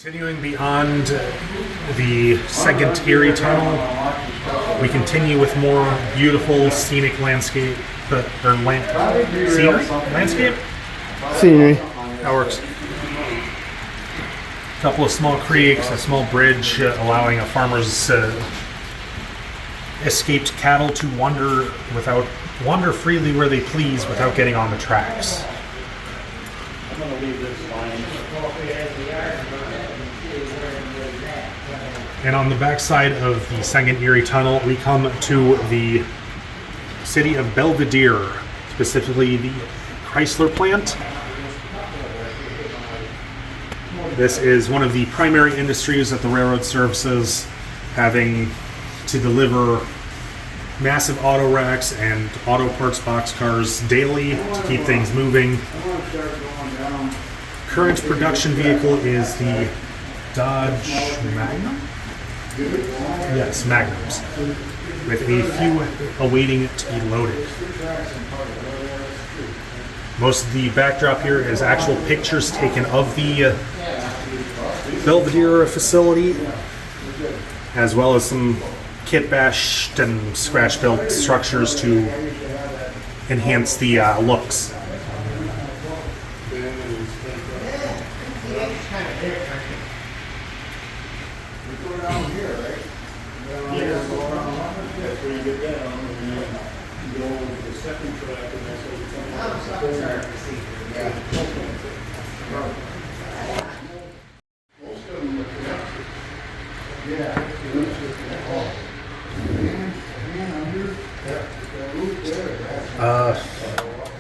Continuing beyond the second Erie Tunnel, we continue with more beautiful scenic landscape, landscape? Scenery. That works. A couple of small creeks, a small bridge allowing a farmer's escaped cattle to wander freely where they please without getting on the tracks. I'm going to leave this line. And on the backside of the second Erie Tunnel, we come to the city of Belvedere, specifically the Chrysler plant. This is one of the primary industries that the railroad services, having to deliver massive auto racks and auto parts boxcars daily to keep things moving. Current production vehicle is the Dodge Magnum? Yes, Magnums, with a few awaiting to be loaded. Most of the backdrop here is actual pictures taken of the Belvedere facility, as well as some kit-bashed and scratch-built structures to enhance the looks.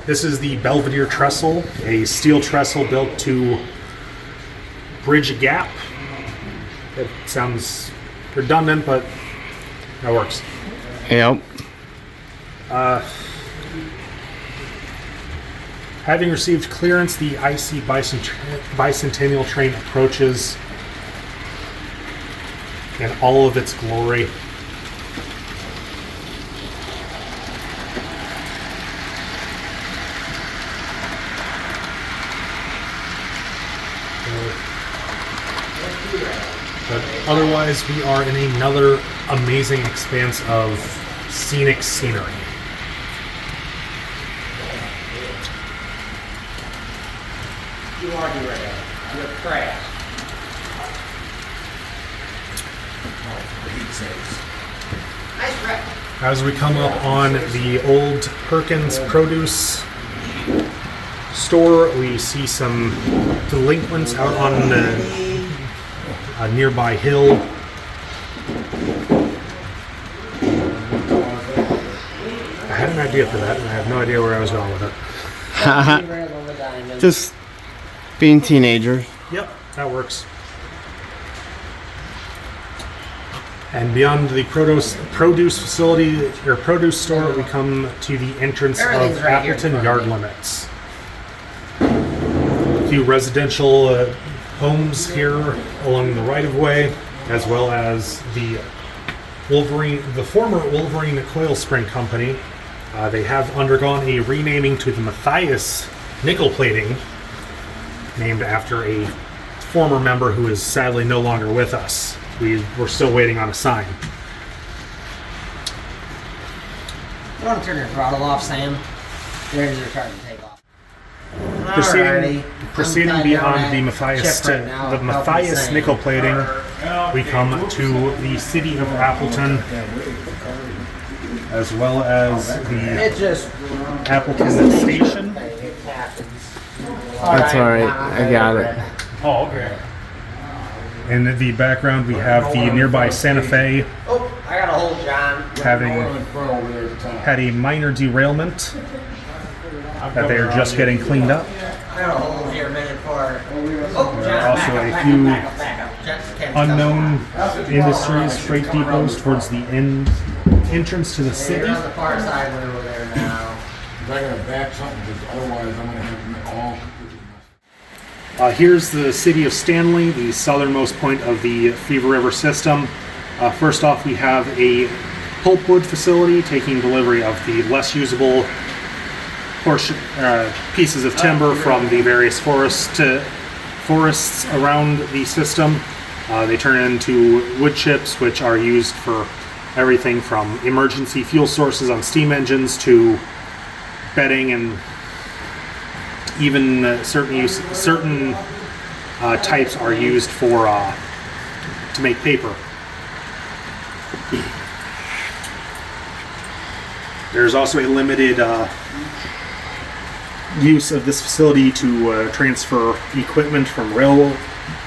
This is the Belvedere trestle, a steel trestle built to bridge a gap. It sounds redundant, but that works. Yep. Having received clearance, the IC Bicentennial train approaches in all of its glory. But otherwise, we are in another amazing expanse of scenic scenery. You are ready. You're trash. As we come up on the old Perkins produce store, we see some delinquents out on a nearby hill. I had an idea for that, and I have no idea where I was going with it. Just being teenagers. Yep, that works. And beyond the produce facility or produce store, we come to the entrance of Appleton Yard Limits. A few residential homes here along the right-of-way, as well as the former Wolverine Coil Spring Company. They have undergone a renaming to the Matthias Nickel Plating, named after a former member who is sadly no longer with us. We're still waiting on a sign. You want to turn your throttle off, Sam? There's your starting to take off. Proceeding beyond the Matthias Nickel Plating, we come to the city of Appleton, as well as the Appleton Station. That's alright, I got it. Oh, okay. In the background, we have the nearby Santa Fe. Oh, I got a hold, John. Having had a minor derailment that they are just getting cleaned up. I got a hold here a minute for. There are also a few unknown industries, freight depots towards the entrance to the city. On the far side when we're there now. I gotta back something because otherwise I'm gonna have them all. Here's the city of Stanley, the southernmost point of the Fever River system. First off, we have a pulpwood facility taking delivery of the less usable pieces of timber from the various forest forests around the system. They turn into wood chips, which are used for everything from emergency fuel sources on steam engines to bedding, and even certain types are used for to make paper. There's also a limited use of this facility to transfer equipment from rail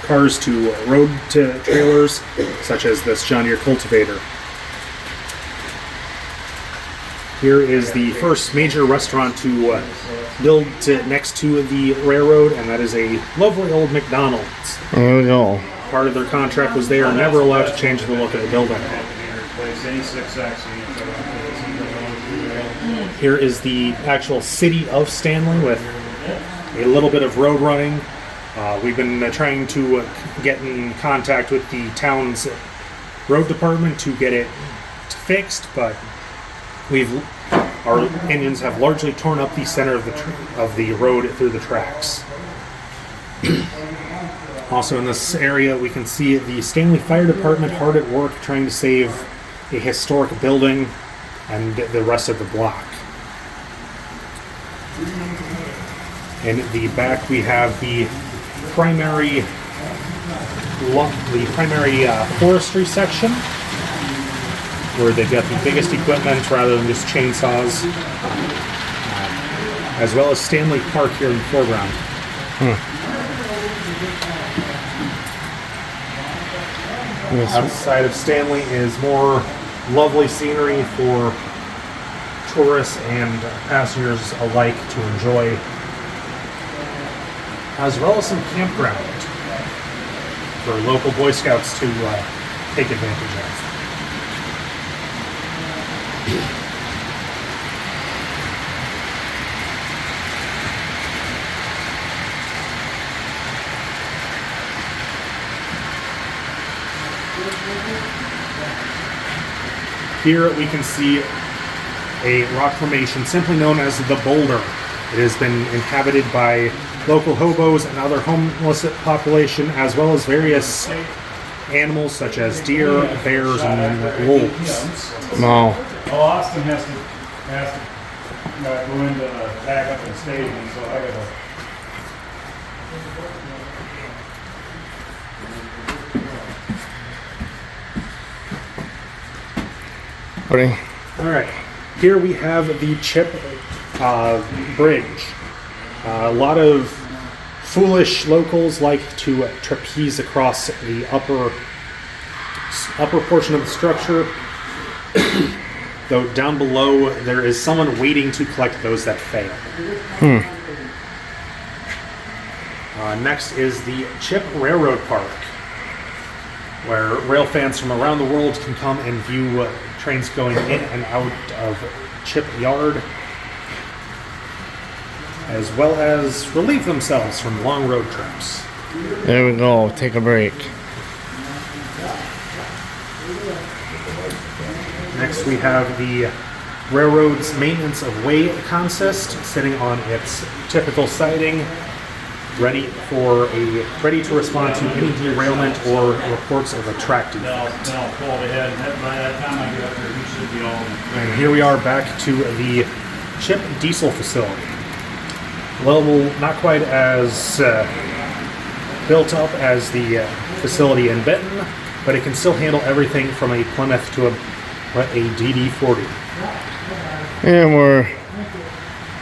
cars to road to trailers, such as this John Deere cultivator. Here is the first major restaurant to build next to the railroad, and that is a lovely old McDonald's. There we go. Part of their contract was they are never allowed to change the look of the building. Here is the actual city of Stanley with a little bit of road running. We've been trying to get in contact with the town's road department to get it fixed, but our engines have largely torn up the center of the road through the tracks. Also in this area, we can see the Stanley Fire Department hard at work trying to save a historic building and the rest of the block. In the back, we have the primary forestry section, where they've got the biggest equipment rather than just chainsaws, as well as Stanley Park here in the foreground. Outside of Stanley is more lovely scenery for tourists and passengers alike to enjoy, as well as some campground for local Boy Scouts to take advantage of. Here we can see a rock formation simply known as the Boulder. It has been inhabited by local hobos and other homeless population, as well as various animals such as deer, bears, and wolves. Wow. Well, Austin has to go into the back up in the stadium, so I gotta. Buddy. All right, here we have the Chip Bridge. A lot of foolish locals like to trapeze across the upper portion of the structure, though down below there is someone waiting to collect those that fail. Next is the Chip Railroad Park, where rail fans from around the world can come and view trains going in and out of Chip Yard, as well as relieve themselves from long road trips. There we go. Take a break. Next we have the railroad's maintenance of way consist sitting on its typical siding, ready to respond to any derailment or reports of a track defect. No, pull ahead. By that time I get up there, we should be all in. And here we are back to the Chip Diesel facility. Well, not quite as built up as the facility in Benton, but it can still handle everything from a Plymouth to a DD40. And we're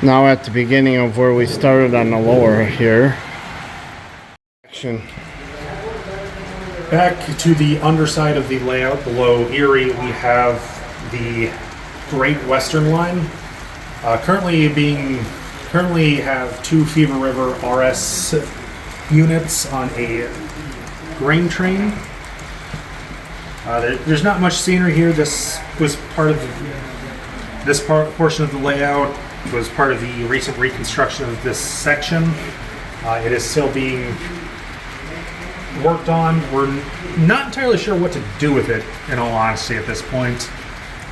now at the beginning of where we started on the lower here. Back to the underside of the layout below Erie, we have the Great Western Line. Currently have two Fever River RS units on a grain train. There's not much scenery here. This was part of portion of the layout was part of the recent reconstruction of this section. It is still being worked on. We're not entirely sure what to do with it, in all honesty, at this point.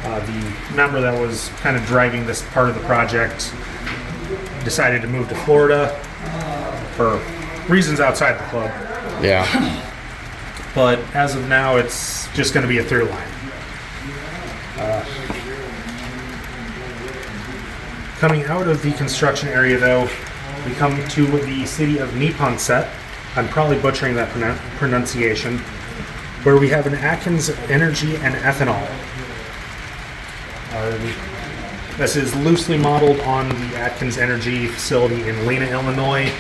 The member that was kind of driving this part of the project decided to move to Florida for reasons outside the club. Yeah. But as of now, it's just going to be a through line. Coming out of the construction area, though, we come to the city of Neponset. I'm probably butchering that pronunciation, where we have an Atkins Energy and Ethanol. This is loosely modeled on the Atkins Energy facility in Lena, Illinois,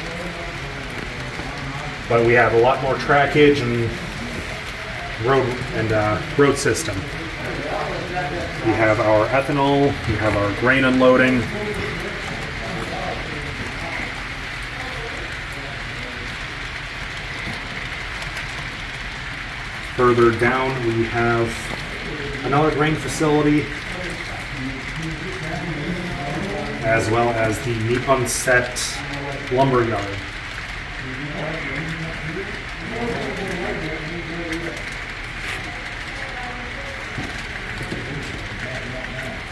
but we have a lot more trackage and road system. We have our ethanol, we have our grain unloading. Further down, we have another grain facility, as well as the Neponset lumber yard.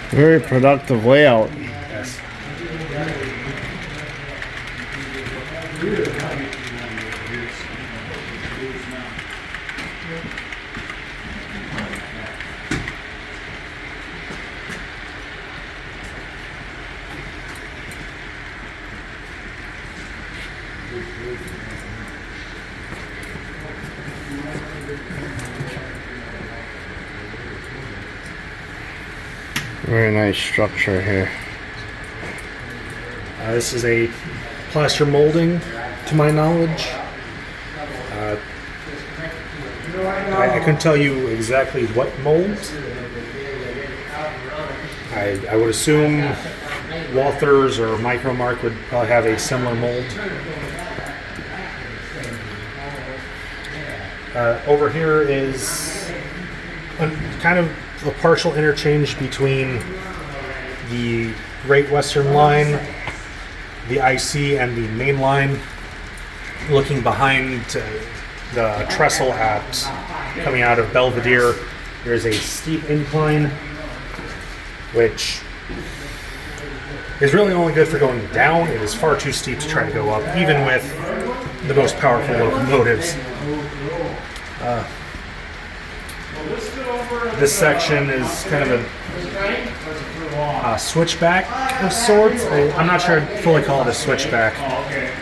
Very productive layout. Yes. Very nice structure here. This is a plaster molding, to my knowledge. I couldn't tell you exactly what mold. I would assume Walthers or Micromark would probably have a similar mold. Over here is kind of a partial interchange between the Great Western Line, the IC, and the main line. Looking behind the trestle coming out of Belvedere, there's a steep incline, which is really only good for going down. It is far too steep to try to go up, even with the most powerful locomotives. This section is kind of a switchback of sorts. I'm not sure I'd fully call it a switchback,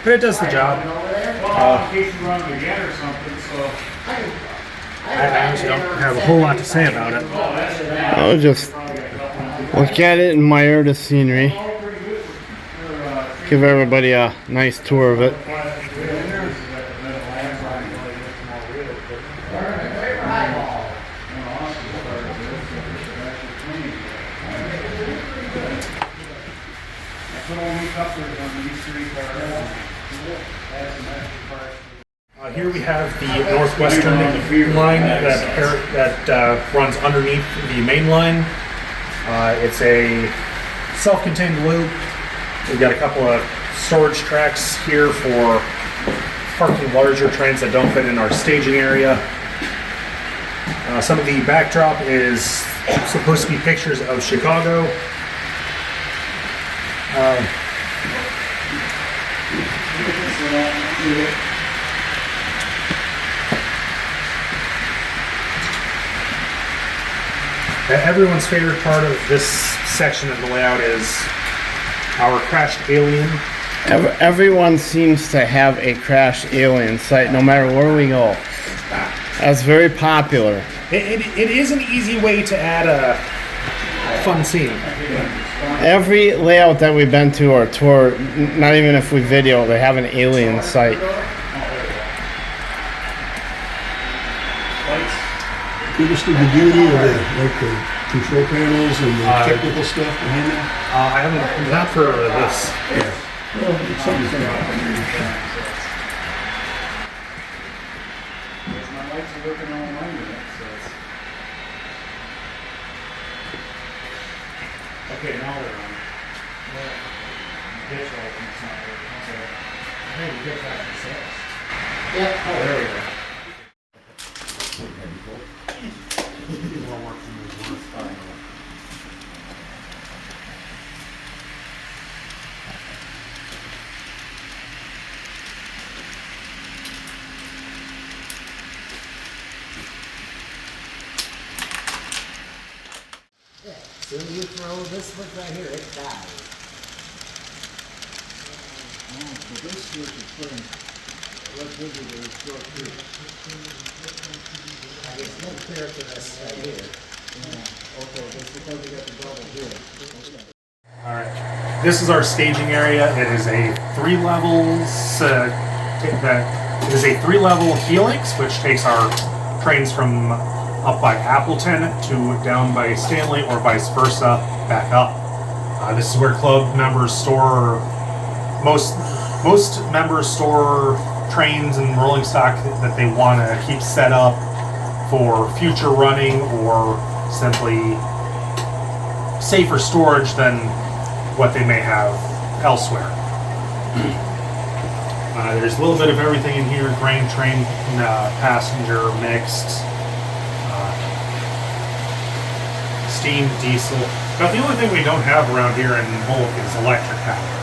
but it does the job. I honestly don't have a whole lot to say about it. I'll just look at it, admire the scenery, give everybody a nice tour of it. Here we have the Northwestern line that runs underneath the main line. It's a self-contained loop. We've got a couple of storage tracks here for parking larger trains that don't fit in our staging area. Some of the backdrop is supposed to be pictures of Chicago. Everyone's favorite part of this section of the layout is our crashed alien. Everyone seems to have a crashed alien site no matter where we go. That's very popular. It is an easy way to add a fun scene. Every layout that we've been to or tour, not even if we video, they have an alien site. Give us the beginning of the control panels and the technical stuff behind that. I haven't, not for this. Yeah. Well, it's something to My lights are working all night with it, so it's... Okay, now they're on. Ditch light and it's not working. So, hey, we get back to 6. Yep. Oh, there we go. Yeah, as soon as you throw this switch right here, it dies. So this switch is putting electricity to the truck too. I guess no clear to this right here. Okay, that's because we got the double here. All right. This is our staging area. It is a 3 levels. It is a 3-level helix, which takes our trains from up by Appleton to down by Stanley, or vice versa, back up. This is where club members store most members store trains and rolling stock that they want to keep set up for future running, or simply safer storage than what they may have elsewhere. There's a little bit of everything in here: grain, train, passenger, mixed, steam, diesel. But the only thing we don't have around here in bulk is electric power.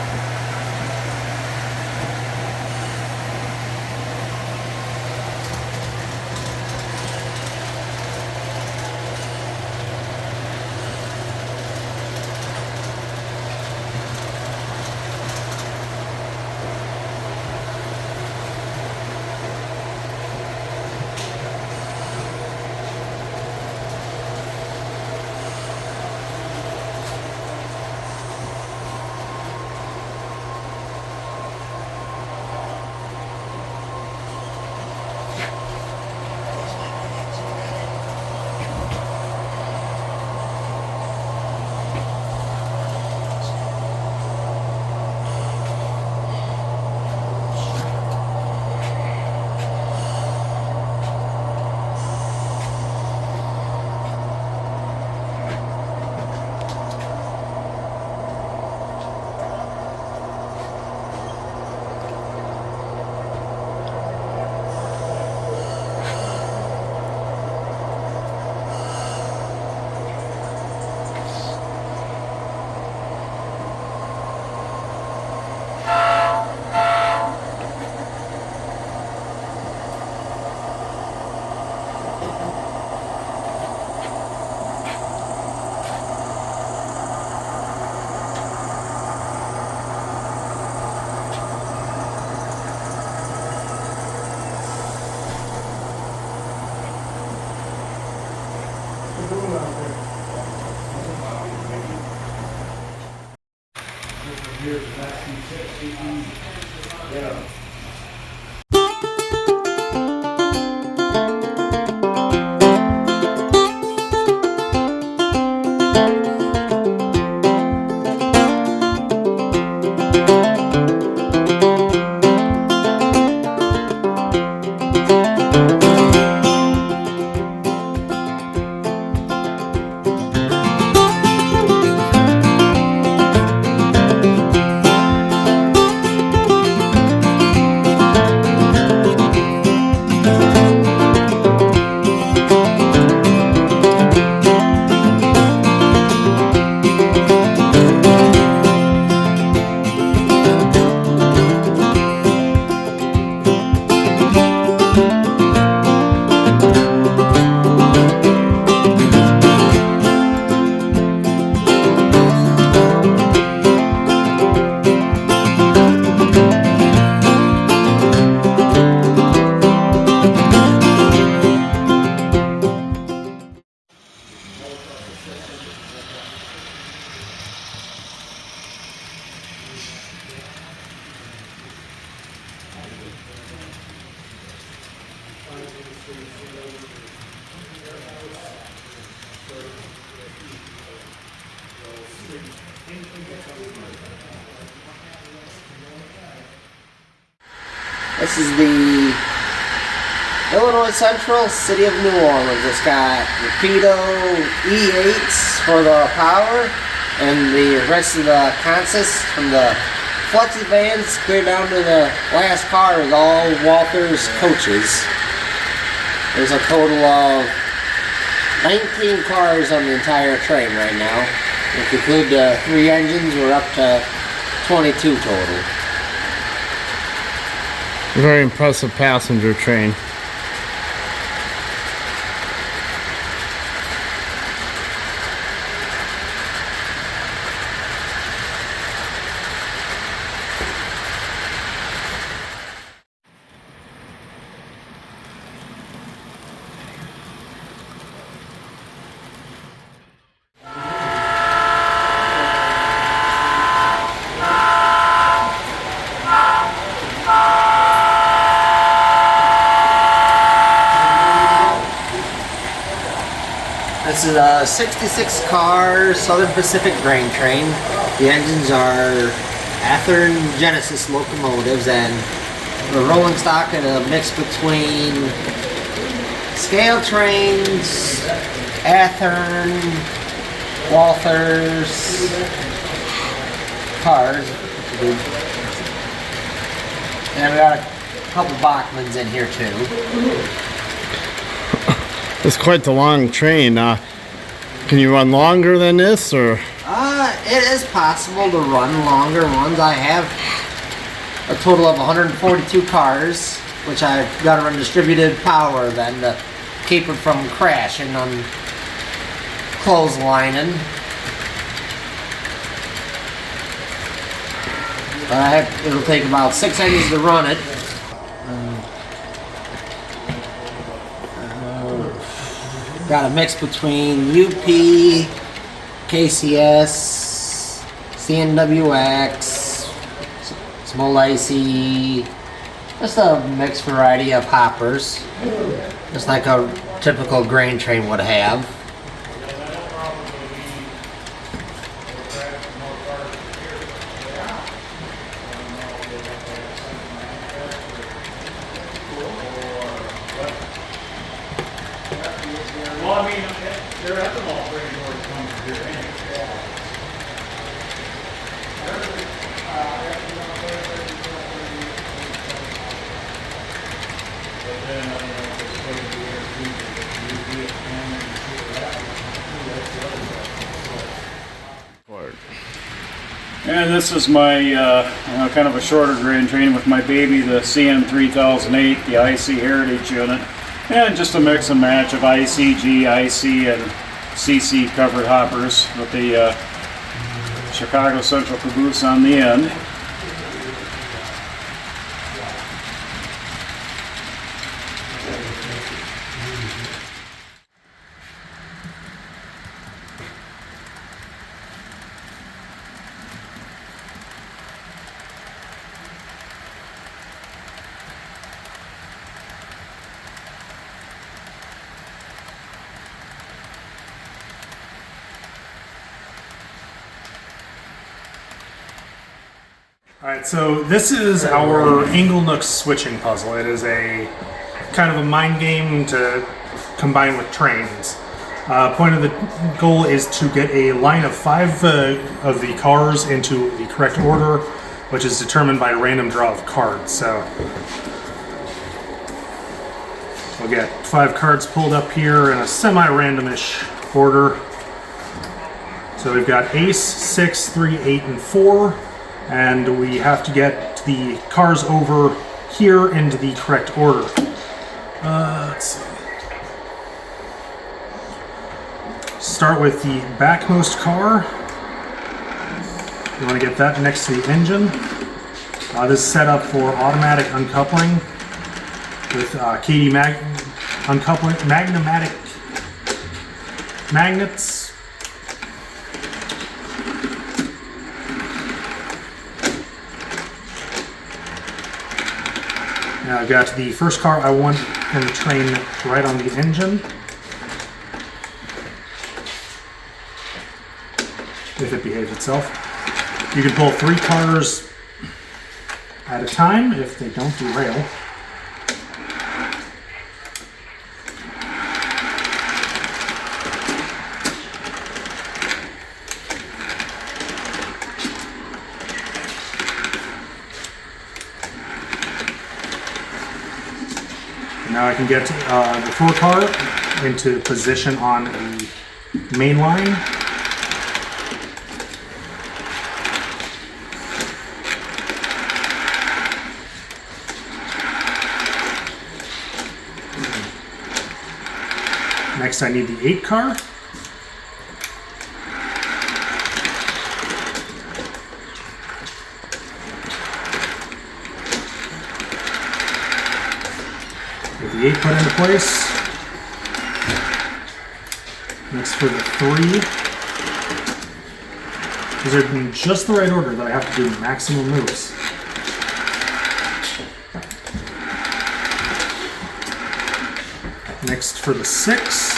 This is the Illinois Central, City of New Orleans. It's got Rapido E8s for the power, and the rest of the consists from the flexi vans clear down to the last car is all Walther's coaches. There's a total of 19 cars on the entire train right now. If you include the 3 engines, we're up to 22 total. Very impressive passenger train. This is a 66 car Southern Pacific grain train. The engines are Ather and Genesis locomotives, and the rolling stock in a mix between scale trains, Athern, Walthers, cars. And we got a couple Bachmans in here too. It's quite the long train. Can you run longer than this, or? It is possible to run longer ones. I have a total of 142 cars, which I've got to run distributed power then to keep it from crashing on clotheslining. But it'll take about 6 engines to run it. Got a mix between UP, KCS, CNWX, small IC, just a mixed variety of hoppers, just like a typical grain train would have. Well, I mean, they're at the mall, bringing more to come here anyway. And this is my kind of a shorter grain train with my baby, the CN 3008, the IC Heritage unit, and just a mix and match of ICG, IC, and CC covered hoppers with the Chicago Central caboose on the end. Alright, so this is our angle nook switching puzzle. It is a kind of a mind game to combine with trains. Point of the goal is to get a line of 5 of the cars into the correct order, which is determined by a random draw of cards. So we'll get 5 cards pulled up here in a semi-randomish order. So we've got ace, 6, 3, 8, and 4. And we have to get the cars over here into the correct order. Let's see. Start with the backmost car. You want to get that next to the engine. This is set up for automatic uncoupling with KD uncoupling, magnetic magnets. Now I've got the first car I want in the train right on the engine. If it behaves itself. You can pull 3 cars at a time if they don't derail. Now I can get the 4 car into position on the main line. Next I need the 8 car. Get the 8 put into place. Next for the 3. These are in just the right order that I have to do maximum moves. Next for the 6.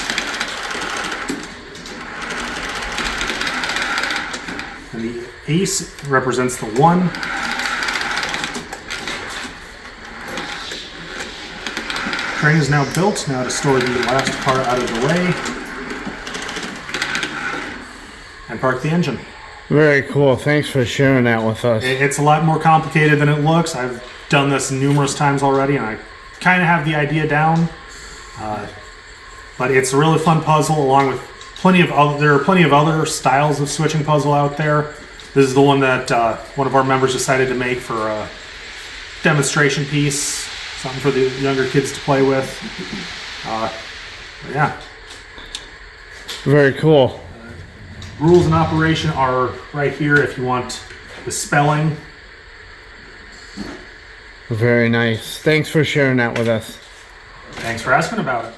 And the ace represents the 1. Train is now built. Now to store the last car out of the way and park the engine. Very cool. Thanks for sharing that with us. It's a lot more complicated than it looks. I've done this numerous times already, and I kind of have the idea down. But it's a really fun puzzle, along with there are plenty of other styles of switching puzzle out there. This is the one that one of our members decided to make for a demonstration piece, something for the younger kids to play with. Yeah. Very cool. Rules and operation are right here if you want the spelling. Very nice. Thanks for sharing that with us. Thanks for asking about it.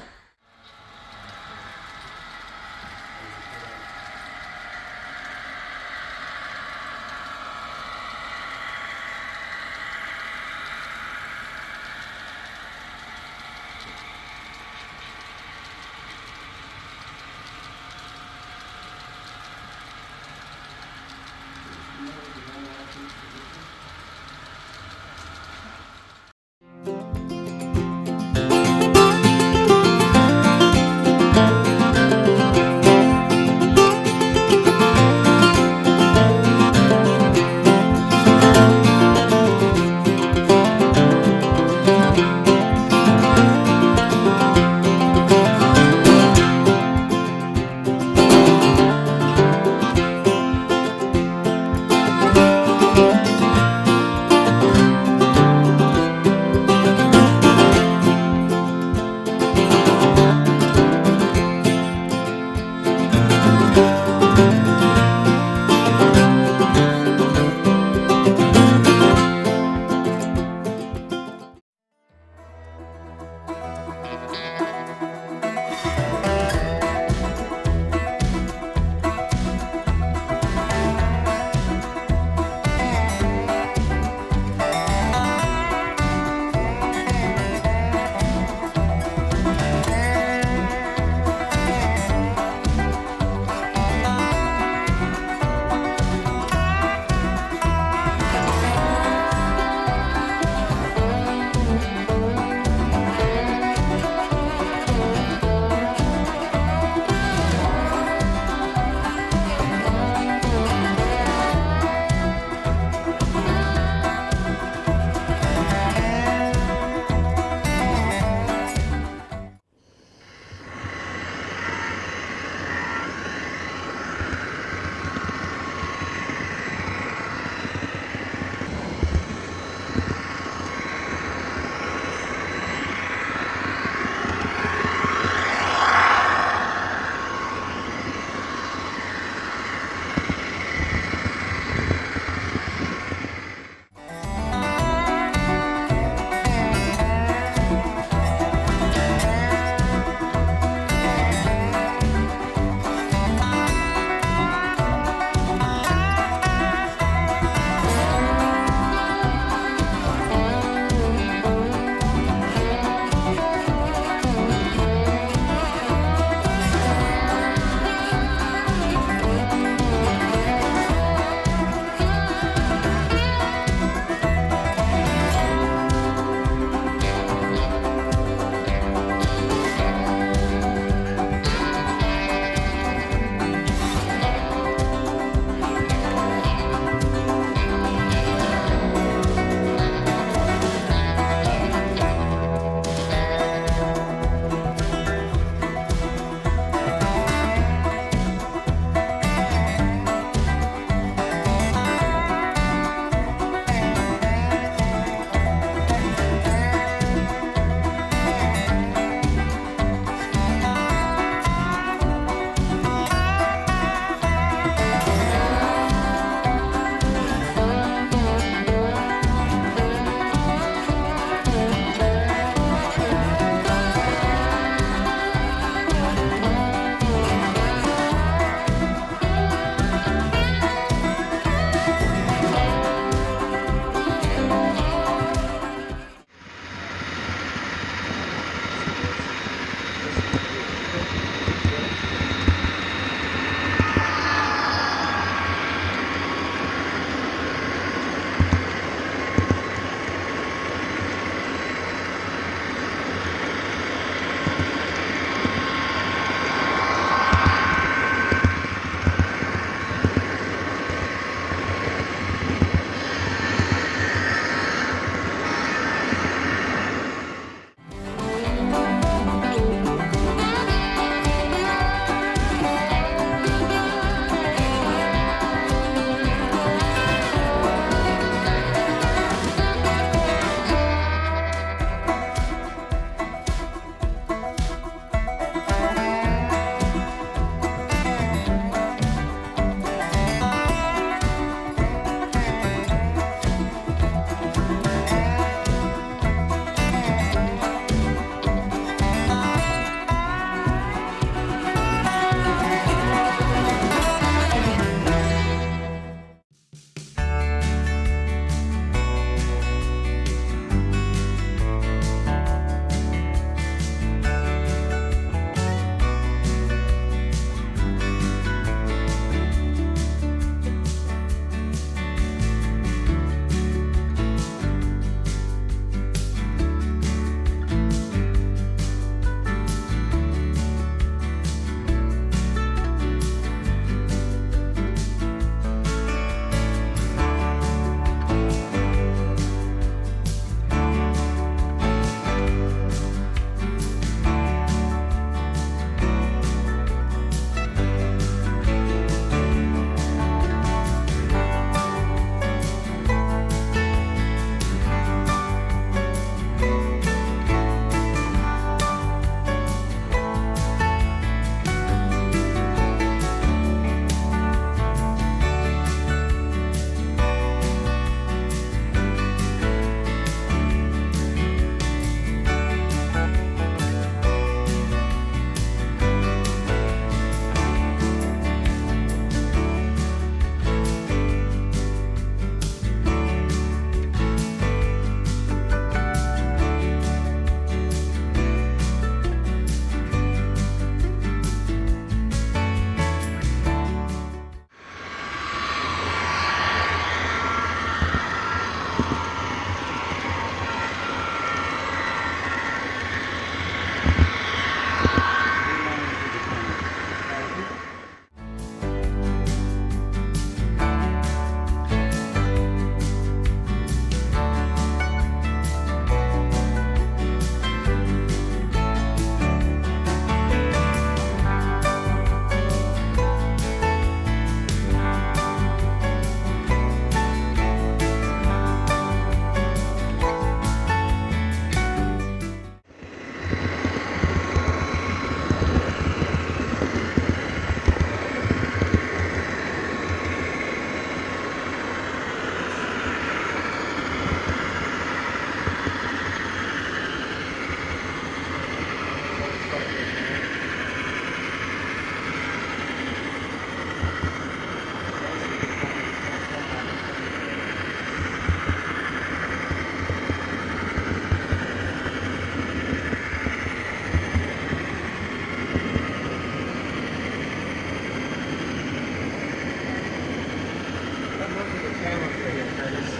camera for here, Curtis.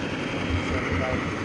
So,